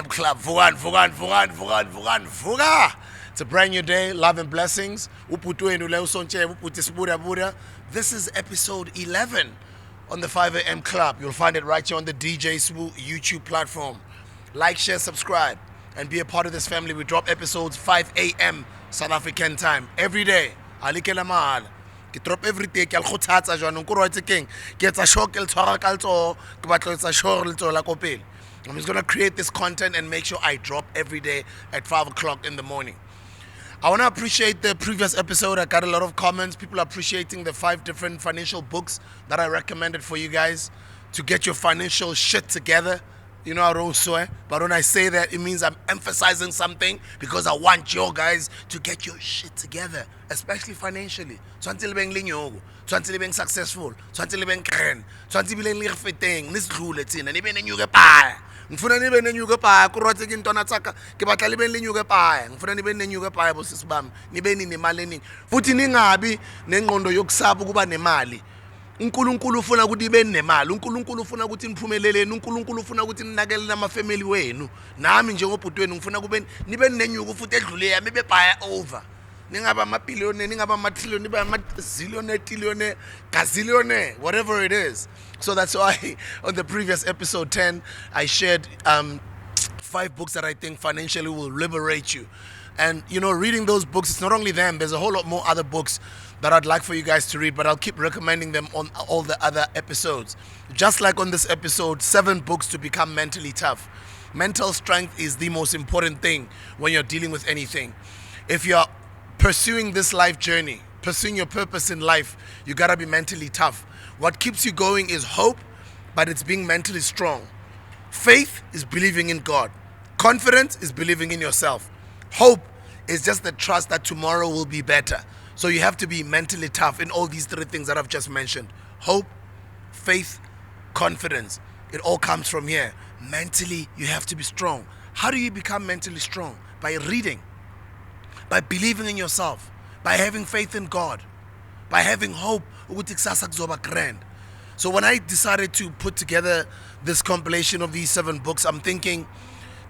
5 a.m. club. Vuga. It's a brand new day. Love and blessings. This is episode 11 on the 5 a.m. club. You'll find it right here on the DJ Swoo YouTube platform. Like, share, subscribe, and be a part of this family. We drop episodes 5 a.m. South African time every day. Alikela mahal. Ke drop every day ke al khothatsa jwanong ko roetse keng ke etsa show ke le tshwara ka letso ke batla etsa show le letso la ko pele. I'm just going to create this content and make sure I drop every day at 5 o'clock in the morning. I want to appreciate the previous episode. I got a lot of comments. People appreciating the 5 different financial books that I recommended for you guys to get your financial shit together. You know, I don't swear, but when I say that, it means I'm emphasizing something because I want you guys to get your shit together, especially financially. Tshwantse being linyogo, tshwantse being successful, tshwantse being grand, tshwantse being fitting, nisdlule tsena, nibe nenyuke pa. Ngifuna nibe nenyuke pa, ku rotse ke ntona tsaka, ke batla libe nenyuke pa. Ngifuna nibe nenyuke pa bo sisibami, nibe ni nemali eningi. Futhi ningabi nengqondo yokusaba ukuba nemali. uNkulunkulu ufuna ukuthi ibe nemali, uNkulunkulu ufuna ukuthi niphumeleleni, uNkulunkulu ufuna ukuthi ninakele namafamily wenu. Nami njengobhuti wenu ngifuna kube nibe nenyuku futhi edlule yami ibe buy over. Ningaba amabillionaire, ningaba amatrillionaire, nibe amazillionaire, trillionaire, gazillionaire, whatever it is. So that's why on the previous episode 10 I shared 5 books that I think financially will liberate you. And you know, reading those books, it's not only them, there's a whole lot more other books that I'd like for you guys to read, but I'll keep recommending them on all the other episodes. Just like on this episode, 7 books to become mentally tough. Mental strength is the most important thing when you're dealing with anything. If you're pursuing this life journey, pursuing your purpose in life, you gotta be mentally tough. What keeps you going is hope, but it's being mentally strong. Faith is believing in God. Confidence is believing in yourself. Hope is just the trust that tomorrow will be better. So you have to be mentally tough in all these 3 things that I've just mentioned. Hope, faith, confidence. It all comes from here. Mentally, you have to be strong. How do you become mentally strong? By reading, by believing in yourself, by having faith in God, by having hope. So when I decided to put together this compilation of these 7 books, I'm thinking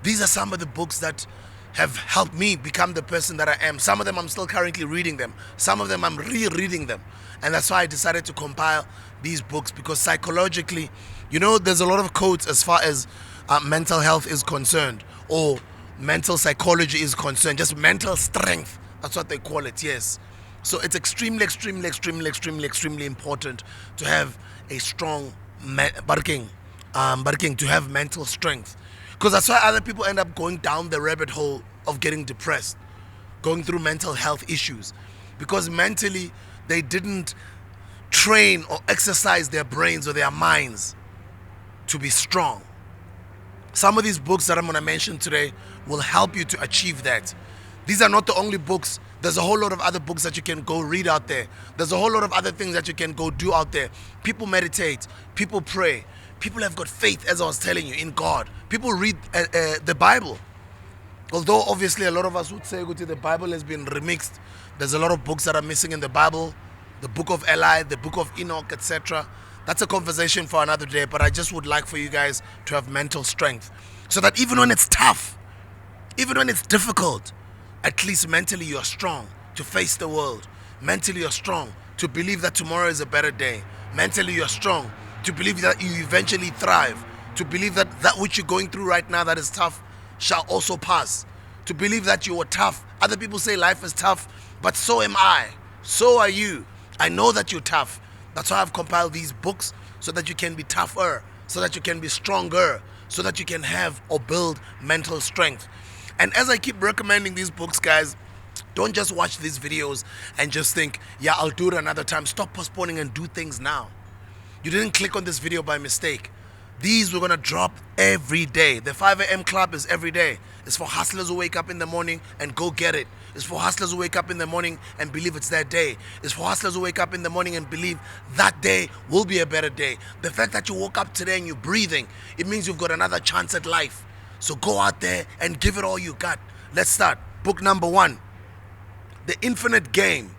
these are some of the books that have helped me become the person that I am. Some of them I'm still currently reading them. Some of them I'm rereading them. And that's why I decided to compile these books, because psychologically, you know, there's a lot of quotes as far as mental health is concerned, or mental psychology is concerned, just mental strength. That's what they call it, yes. So it's extremely important to have a strong to have mental strength. Because that's why other people end up going down the rabbit hole of getting depressed, going through mental health issues, because mentally they didn't train or exercise their brains or their minds to be strong. Some of these books that I'm going to mention today will help you to achieve that. These are not the only books. There's a whole lot of other books that you can go read out there. There's a whole lot of other things that you can go do out there. People meditate, people pray. People have got faith, as I was telling you, in God. People read the Bible. Although obviously a lot of us would say the Bible has been remixed. There's a lot of books that are missing in the Bible. The book of Eli, the book of Enoch, etc. That's a conversation for another day. But I just would like for you guys to have mental strength, so that even when it's tough, even when it's difficult, at least mentally you're strong to face the world. Mentally you're strong to believe that tomorrow is a better day. Mentally you're strong to believe that you eventually thrive, to believe that that which you're going through right now that is tough shall also pass, to believe that you are tough. Other people say life is tough, but so am I. So are you. I know that you're tough. That's why I've compiled these books, so that you can be tougher, so that you can be stronger, so that you can have or build mental strength. And as I keep recommending these books, guys, don't just watch these videos and just think, yeah, I'll do it another time. Stop postponing and do things now. You didn't click on this video by mistake. These we're going to drop every day. The 5 a.m. club is every day. It's for hustlers who wake up in the morning and go get it. It's for hustlers who wake up in the morning and believe it's their day. It's for hustlers who wake up in the morning and believe that day will be a better day. The fact that you woke up today and you're breathing, it means you've got another chance at life. So go out there and give it all you got. Let's start. Book number 1, The Infinite Game.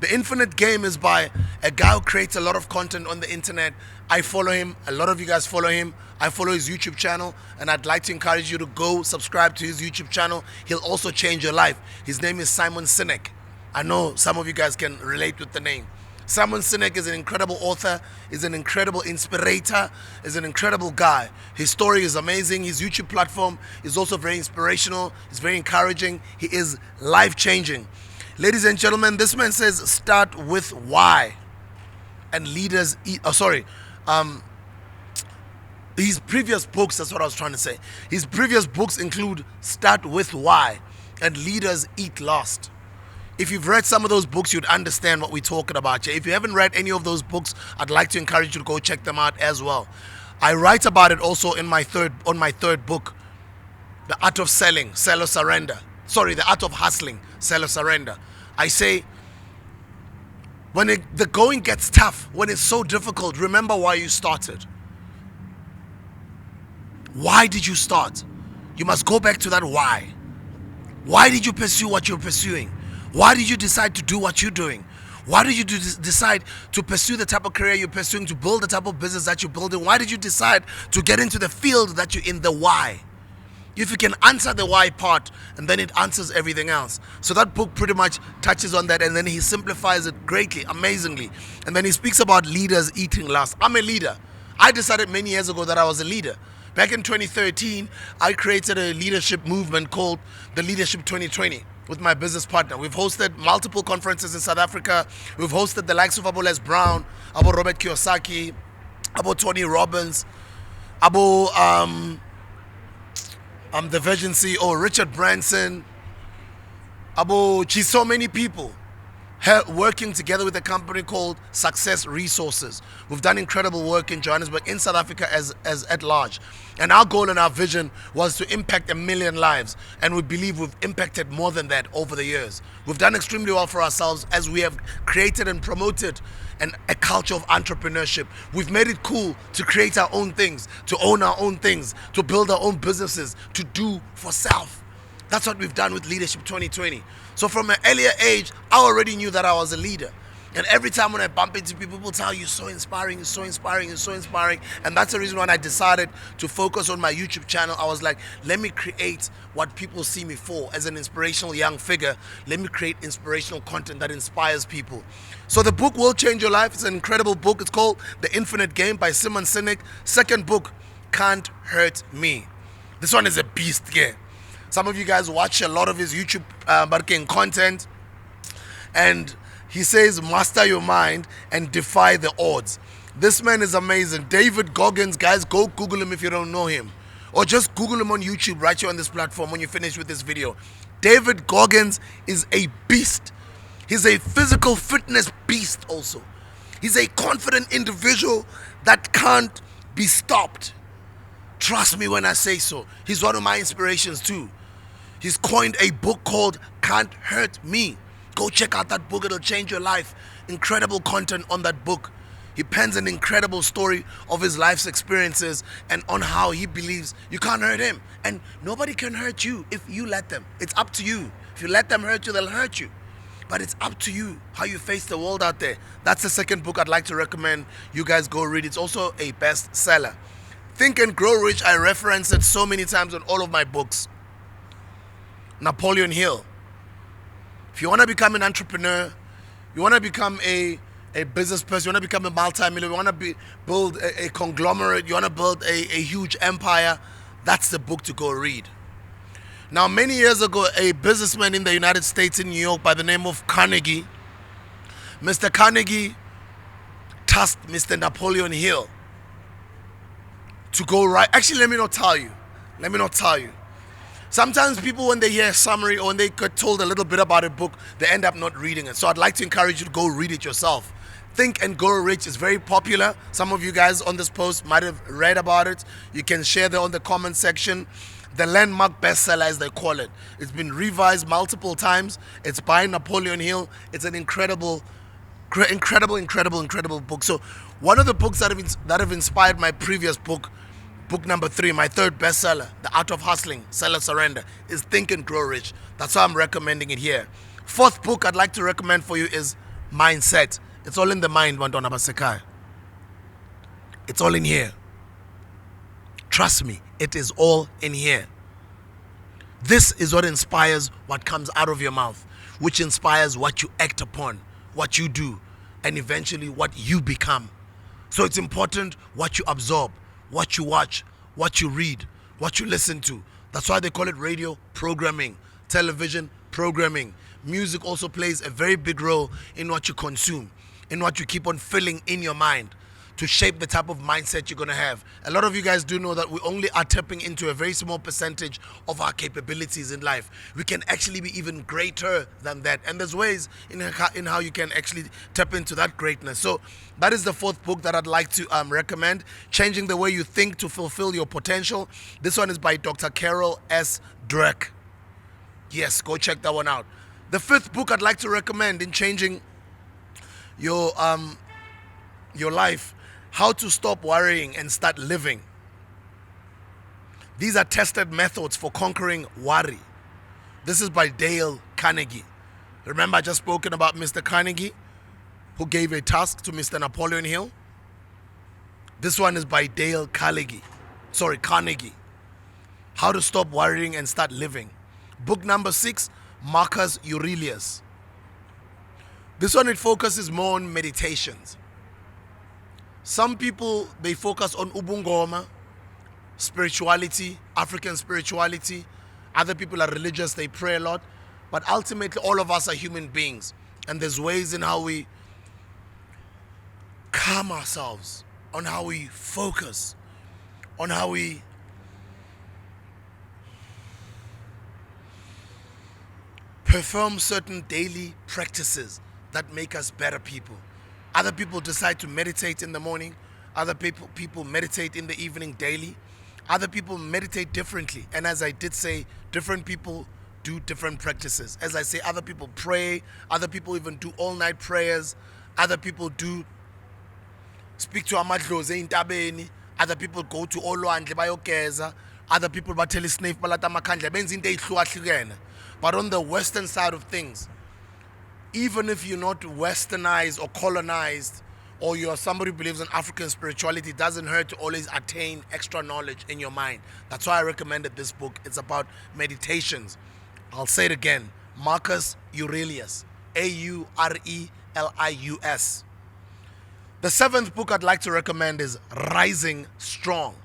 The Infinite Game is by a guy who creates a lot of content on the internet. I follow him. A lot of you guys follow him. I follow his YouTube channel, and I'd like to encourage you to go subscribe to his YouTube channel. He'll also change your life. His name is Simon Sinek. I know some of you guys can relate with the name. Simon Sinek is an incredible author, is an incredible inspirator, is an incredible guy. His story is amazing. His YouTube platform is also very inspirational. It's very encouraging. He is life-changing. Ladies and gentlemen, this man says start with why. And leaders eat, his previous books, that's what I was trying to say. His previous books include Start With Why and Leaders Eat Last. If you've read some of those books, you'd understand what we're talking about here. If you haven't read any of those books, I'd like to encourage you to go check them out as well. I write about it also in my third book, The Art of Selling, Sell or Surrender. The Art of Hustling, Sell or Surrender. I say, when the going gets tough, when it's so difficult, remember why you started. Why did you start? You must go back to that why. Why did you pursue what you're pursuing? Why did you decide to do what you're doing? Why did you decide to pursue the type of career you're pursuing, to build the type of business that you're building? Why did you decide to get into the field that you're in? The why. If you can answer the why part, and then it answers everything else. So that book pretty much touches on that, and then he simplifies it greatly, amazingly. And then he speaks about leaders eating last. I'm a leader. I decided many years ago that I was a leader. Back in 2013, I created a leadership movement called the Leadership 2020 with my business partner. We've hosted multiple conferences in South Africa. We've hosted the likes of Abu Les Brown, Abu Robert Kiyosaki, Abu Tony Robbins, Abu the Virgin CEO, Richard Branson, Abu, so many people working together with a company called Success Resources. We've done incredible work in Johannesburg, in South Africa as at large. And our goal and our vision was to impact 1 million lives. And we believe we've impacted more than that over the years. We've done extremely well for ourselves as we have created and promoted a culture of entrepreneurship. We've made it cool to create our own things, to own our own things, to build our own businesses, to do for self. That's what we've done with Leadership 2020. So from an earlier age, I already knew that I was a leader. And every time when I bump into people tell you, you're so inspiring, you're so inspiring, you're so inspiring. And that's the reason why I decided to focus on my YouTube channel. I was like, let me create what people see me for as an inspirational young figure. Let me create inspirational content that inspires people. So the book will change your life. It's an incredible book. It's called The Infinite Game by Simon Sinek. Second book, Can't Hurt Me. This one is a beast, yeah. Some of you guys watch a lot of his YouTube marketing content, and he says, master your mind and defy the odds. This man is amazing. David Goggins, guys, go Google him if you don't know him. Or just Google him on YouTube right here on this platform when you finish with this video. David Goggins is a beast. He's a physical fitness beast also. He's a confident individual that can't be stopped. Trust me when I say so. He's one of my inspirations too. He's coined a book called Can't Hurt Me. Go check out that book. It'll change your life. Incredible content on that book. He pens an incredible story of his life's experiences and on how he believes you can't hurt him. And nobody can hurt you if you let them. It's up to you. If you let them hurt you, they'll hurt you. But it's up to you how you face the world out there. That's the second book I'd like to recommend you guys go read. It's also a bestseller. Think and Grow Rich, I reference it so many times in all of my books. Napoleon Hill. If you want to become an entrepreneur, you want to become a business person, you want to become a multi-millionaire, you want to build a conglomerate, you want to build a huge empire, that's the book to go read. Now, many years ago, a businessman in the United States in New York by the name of Carnegie, Mr. Carnegie tasked Mr. Napoleon Hill to go write. Actually, let me not tell you. Sometimes people, when they hear a summary or when they get told a little bit about a book, they end up not reading it. So I'd like to encourage you to go read it yourself. Think and Grow Rich is very popular. Some of you guys on this post might have read about it. You can share that on the comment section. The landmark bestseller, as they call it. It's been revised multiple times. It's by Napoleon Hill. It's an incredible book. So one of the books that have inspired my previous book, book number 3, my third bestseller, The Art of Hustling, Sell or Surrender, is Think and Grow Rich. That's why I'm recommending it here. Fourth book I'd like to recommend for you is mindset. It's all in the mind, Wantwana Basekai. It's all in here. Trust me, it is all in here. This is what inspires what comes out of your mouth, which inspires what you act upon, what you do, and eventually what you become. So it's important what you absorb, what you watch, what you read, what you listen to. That's why they call it radio programming, television programming. Music also plays a very big role in what you consume, in what you keep on filling in your mind to shape the type of mindset you're going to have. A lot of you guys do know that we only are tapping into a very small percentage of our capabilities in life. We can actually be even greater than that. And there's ways in how you can actually tap into that greatness. So that is the fourth book that I'd like to recommend, Changing the Way You Think to Fulfill Your Potential. This one is by Dr. Carol S. Dweck. Yes, go check that one out. The fifth book I'd like to recommend in changing your life, How to Stop Worrying and Start Living. These are tested methods for conquering worry. This is by Dale Carnegie. Remember, I just spoken about Mr. Carnegie, who gave a task to Mr. Napoleon Hill. This one is by Dale Carnegie. How to Stop Worrying and Start Living. Book number 6, Marcus Aurelius. This one, it focuses more on meditations. Some people, they focus on ubungoma, spirituality, African spirituality. Other people are religious, they pray a lot. But ultimately, all of us are human beings. And there's ways in how we calm ourselves, on how we focus, on how we perform certain daily practices that make us better people. Other people decide to meditate in the morning. Other people meditate in the evening daily. Other people meditate differently. And as I did say, different people do different practices. As I say, other people pray. Other people even do all-night prayers. Other people do speak to amadlozi intabeni. Other people go to olwandle bayogeza. Other people bathela isnafe balata amakhandla benza into eyihlukahlukene. But on the Western side of things, even if you're not westernized or colonized, or you're somebody who believes in African spirituality, it doesn't hurt to always attain extra knowledge in your mind. That's why I recommended this book. It's about meditations. I'll say it again. Marcus Aurelius. Aurelius. The seventh book I'd like to recommend is Rising Strong.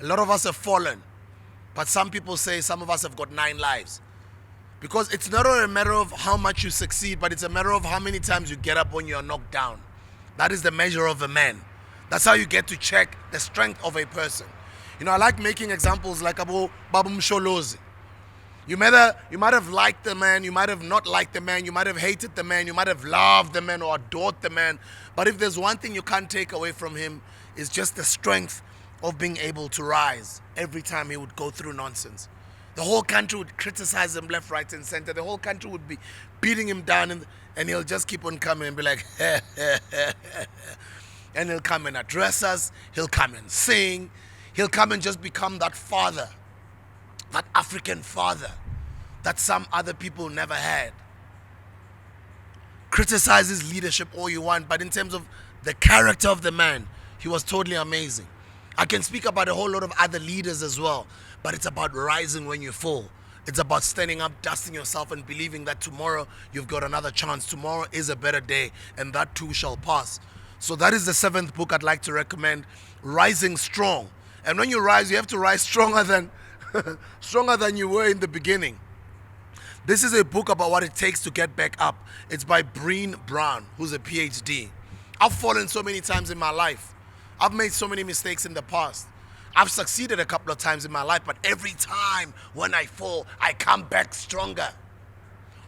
A lot of us have fallen, but some people say some of us have got 9 lives. Because it's not a matter of how much you succeed, but it's a matter of how many times you get up when you're knocked down. That is the measure of a man. That's how you get to check the strength of a person. You know, I like making examples like Babu Msholozi. You might have liked the man, you might have not liked the man, you might have hated the man, you might have loved the man or adored the man. But if there's one thing you can't take away from him, it's just the strength of being able to rise every time he would go through nonsense. The whole country would criticize him left, right, and center. The whole country would be beating him down, and he'll just keep on coming and be like, and he'll come and address us. He'll come and sing. He'll come and just become that father, that African father that some other people never had. Criticize his leadership all you want, but in terms of the character of the man, he was totally amazing. I can speak about a whole lot of other leaders as well. But it's about rising when you fall. It's about standing up, dusting yourself, and believing that tomorrow you've got another chance. Tomorrow is a better day, and that too shall pass. So that is the seventh book I'd like to recommend, Rising Strong. And when you rise, you have to rise stronger than you were in the beginning. This is a book about what it takes to get back up. It's by Breen Brown, who's a PhD. I've fallen so many times in my life. I've made so many mistakes in the past. I've succeeded a couple of times in my life, but every time when I fall, I come back stronger.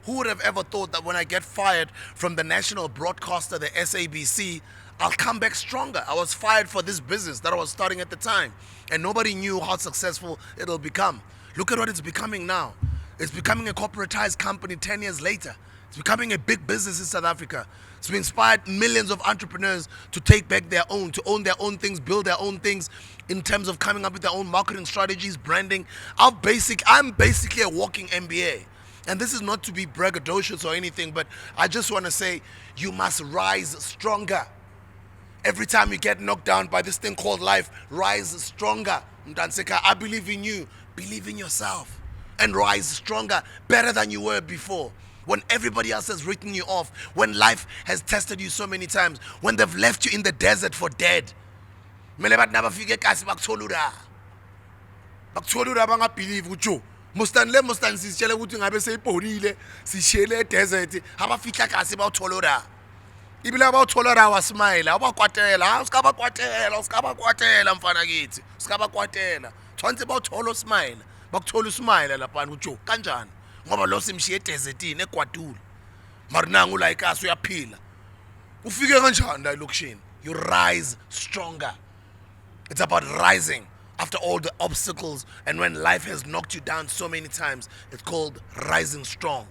Who would have ever thought that when I get fired from the national broadcaster, the SABC, I'll come back stronger? I was fired for this business that I was starting at the time, and nobody knew how successful it'll become. Look at what it's becoming now. It's becoming a corporatized company 10 years later. It's becoming a big business in South Africa. It's inspired millions of entrepreneurs to take back their own, to own their own things, build their own things in terms of coming up with their own marketing strategies, branding. I'm basically a walking MBA. And this is not to be braggadocious or anything, but I just want to say you must rise stronger. Every time you get knocked down by this thing called life, rise stronger. Mtanseka, I believe in you. Believe in yourself. And rise stronger, better than you were before. When everybody else has written you off, when life has tested you so many times, when they've left you in the desert for dead. Mele bat nabafike kasi bakutholura. Bakutholura bangabelieve ujo. Mustanle mustan sitshele ukuthi ngabe seyibhonile, sishele desert, abafihla kasi bawutholura. Ibile abawutholura wasmile, abakwatela, usikabakwatela mfana kithi. Usikabakwatela. Thonse bawuthola smile. Bakuthola usmile lapha ujo. Kanjani? Ngoba lo simshiye desertini egwadule. Marinanga ula ikasi uyaphila. Ufike kanjani la lokushini? You rise stronger. It's about rising after all the obstacles, and when life has knocked you down so many times, it's called rising strong.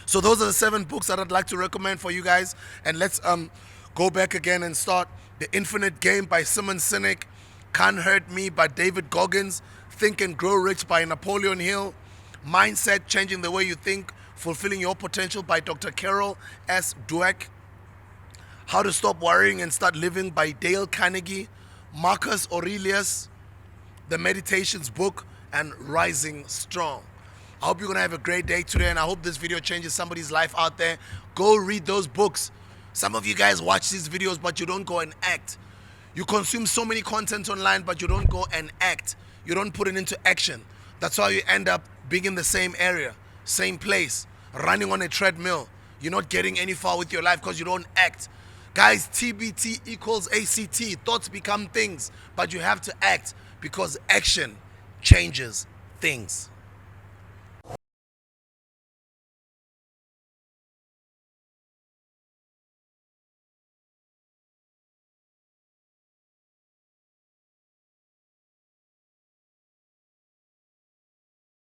So those are the 7 books that I'd like to recommend for you guys. And let's go back again and start. The Infinite Game by Simon Sinek, Can't Hurt Me by David Goggins, Think and Grow Rich by Napoleon Hill, Mindset, Changing the Way You Think, Fulfilling Your Potential by Dr. Carol S. Dweck, How to Stop Worrying and Start Living by Dale Carnegie, Marcus Aurelius, The Meditations book, and Rising Strong. I hope you're going to have a great day today, and I hope this video changes somebody's life out there. Go read those books. Some of you guys watch these videos, but you don't go and act. You consume so many content online, but you don't go and act. You don't put it into action. That's why you end up being in the same area, same place, running on a treadmill. You're not getting any far with your life because you don't act. Guys, TBT equals ACT. Thoughts become things, but you have to act because action changes things.